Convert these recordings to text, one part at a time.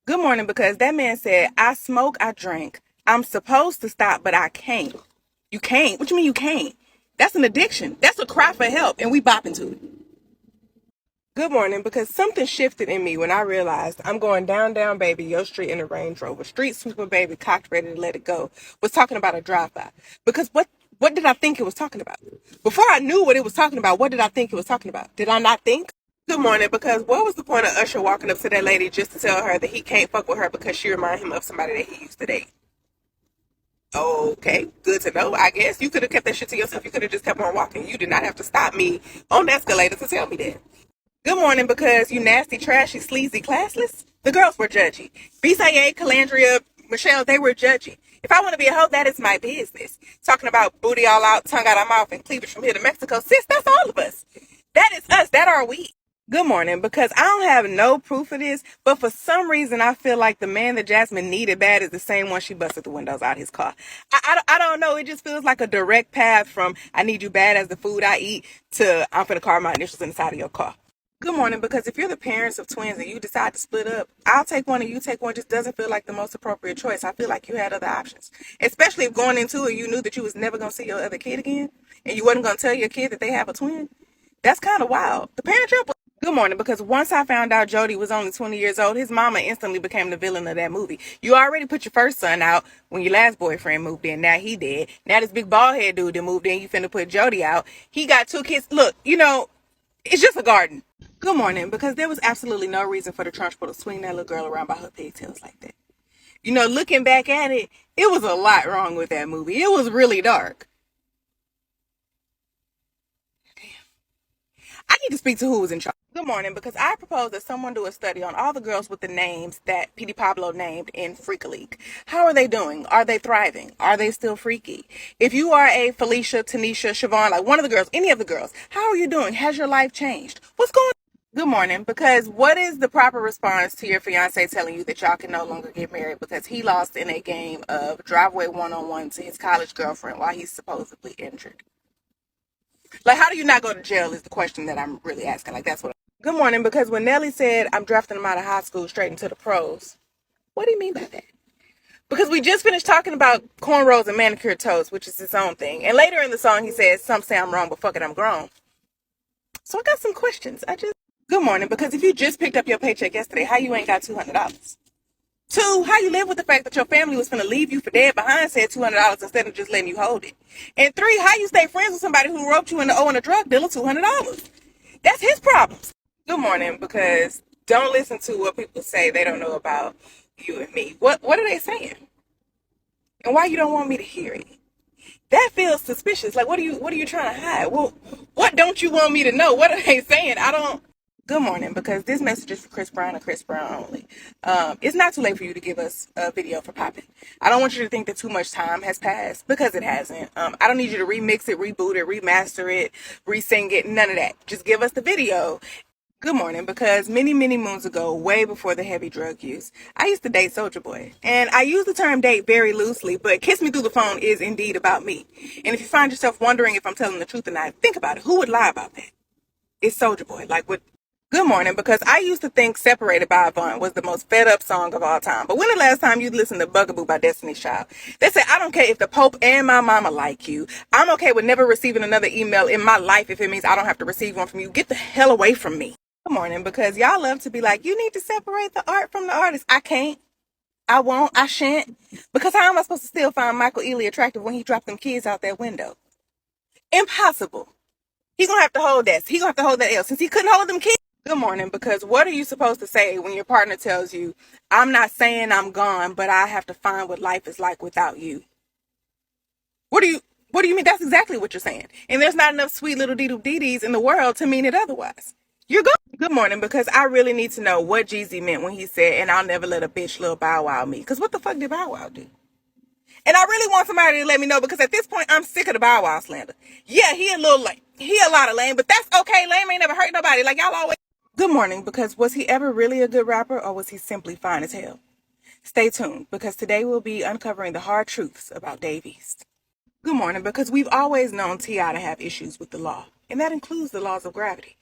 Good morning, because that man said, I smoke, I drink. I'm supposed to stop, but I can't. You can't? What you mean you can't? That's an addiction. That's a cry for help, and we bopping to it. Good morning, because something shifted in me when I realized I'm going down, down, baby, your street in a Range Rover. Street sweeper, baby, cocked, ready to let it go. Was talking about a drive-by. Because what did I think it was talking about? Before I knew what it was talking about, what did I think it was talking about? Did I not think? Good morning, because what was the point of Usher walking up to that lady just to tell her that he can't fuck with her because she reminded him of somebody that he used to date? Okay, good to know. I guess you could have kept that shit to yourself. You could have just kept on walking. You did not have to stop me on the escalator to tell me that. Good morning, because you nasty, trashy, sleazy, classless. The girls were judgy. Bisaye, Calandria, Michelle, they were judgy. If I want to be a hoe, that is my business. Talking about booty all out, tongue out our mouth, and cleavage from here to Mexico. Sis, that's all of us. That is us. That are we. Good morning, because I don't have no proof of this, but for some reason I feel like the man that Jasmine needed bad is the same one she busted the windows out his car. I don't know. It just feels like a direct path from I need you bad as the food I eat to I'm finna carve my initials inside of your car. Good morning, because if you're the parents of twins and you decide to split up, I'll take one and you take one just doesn't feel like the most appropriate choice. I feel like you had other options, especially if going into it you knew that you was never going to see your other kid again and you wasn't going to tell your kid that they have a twin. That's kind of wild. The parent trap. Good morning, because once I found out Jody was only 20 years old, his mama instantly became the villain of that movie. You already put your first son out when your last boyfriend moved in. Now he dead. Now this big bald head dude that moved in, you finna put Jody out. He got two kids. Look, it's just a garden. Good morning, because there was absolutely no reason for the trunchbull to swing that little girl around by her pigtails like that. Looking back at it, it was a lot wrong with that movie. It was really dark. I need to speak to who was in charge. Good morning, because I propose that someone do a study on all the girls with the names that Petey Pablo named in Freak League. How are they doing? Are they thriving? Are they still freaky? If you are a Felicia, Tanisha, Siobhan, like one of the girls, any of the girls, how are you doing? Has your life changed? What's going on? Good morning, because what is the proper response to your fiance telling you that y'all can no longer get married because he lost in a game of driveway one-on-one to his college girlfriend while he's supposedly injured? Like, how do you not go to jail is the question that I'm really asking. Like, that's what. Good morning, because when Nelly said, I'm drafting him out of high school straight into the pros, what do you mean by that? Because we just finished talking about cornrows and manicured toes, which is his own thing. And later in the song, he says, some say I'm wrong, but fuck it, I'm grown. So I got some questions. Good morning, because if you just picked up your paycheck yesterday, how you ain't got $200? Two, how you live with the fact that your family was finna leave you for dead behind said $200 instead of just letting you hold it? And three, how you stay friends with somebody who roped you into owing a drug dealer $200? That's his problems. Good morning, because don't listen to what people say they don't know about you and me. What are they saying? And why you don't want me to hear it? That feels suspicious. Like, what are you trying to hide? Well, what don't you want me to know? What are they saying? I don't. Good morning, because this message is for Chris Brown and Chris Brown only. It's not too late for you to give us a video for popping. I don't want you to think that too much time has passed, because it hasn't. I don't need you to remix it, reboot it, remaster it, re-sing it, none of that. Just give us the video. Good morning, because many, many moons ago, way before the heavy drug use, I used to date Soulja Boy. And I use the term date very loosely, but Kiss Me Through the Phone is indeed about me. And if you find yourself wondering if I'm telling the truth or not, think about it. Who would lie about that? It's Soulja Boy. Like, what? Good morning, because I used to think Separated by Avon was the most fed up song of all time. But when the last time you listened to Bugaboo by Destiny's Child? They said, I don't care if the Pope and my mama like you. I'm okay with never receiving another email in my life if it means I don't have to receive one from you. Get the hell away from me. Good morning, because y'all love to be like, you need to separate the art from the artist. I can't. I won't. I shan't. Because how am I supposed to still find Michael Ealy attractive when he dropped them kids out that window? Impossible. He gonna have to hold that. He gonna have to hold that L since he couldn't hold them kids. Good morning, because what are you supposed to say when your partner tells you, I'm not saying I'm gone, but I have to find what life is like without you? What do you mean? That's exactly what you're saying. And there's not enough sweet little dee-dee-dees in the world to mean it otherwise. You're good. Good morning, because I really need to know what Jeezy meant when he said, and I'll never let a bitch little Bow Wow me. Because what the fuck did Bow Wow do? And I really want somebody to let me know, because at this point, I'm sick of the Bow Wow slander. Yeah, he a little lame. He a lot of lame, but that's okay. Lame ain't never hurt nobody. Like, y'all always. Good morning, because was he ever really a good rapper, or was he simply fine as hell? Stay tuned, because today we'll be uncovering the hard truths about Dave East. Good morning, because we've always known T.I. to have issues with the law, and that includes the laws of gravity.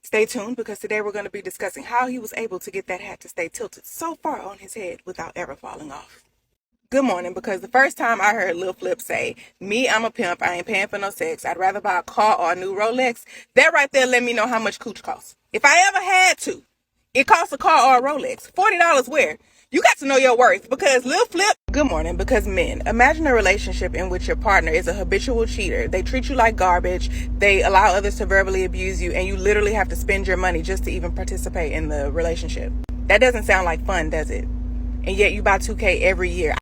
Stay tuned, because today we're going to be discussing how he was able to get that hat to stay tilted so far on his head without ever falling off. Good morning, because the first time I heard Lil Flip say, "Me, I'm a pimp, I ain't paying for no sex, I'd rather buy a car or a new Rolex," that right there let me know how much cooch costs. If I ever had to, it costs a car or a Rolex. $40 where? You got to know your worth, because Lil Flip. Good morning, because men, imagine a relationship in which your partner is a habitual cheater. They treat you like garbage, they allow others to verbally abuse you, and you literally have to spend your money just to even participate in the relationship. That doesn't sound like fun, does it? And yet you buy 2K every year.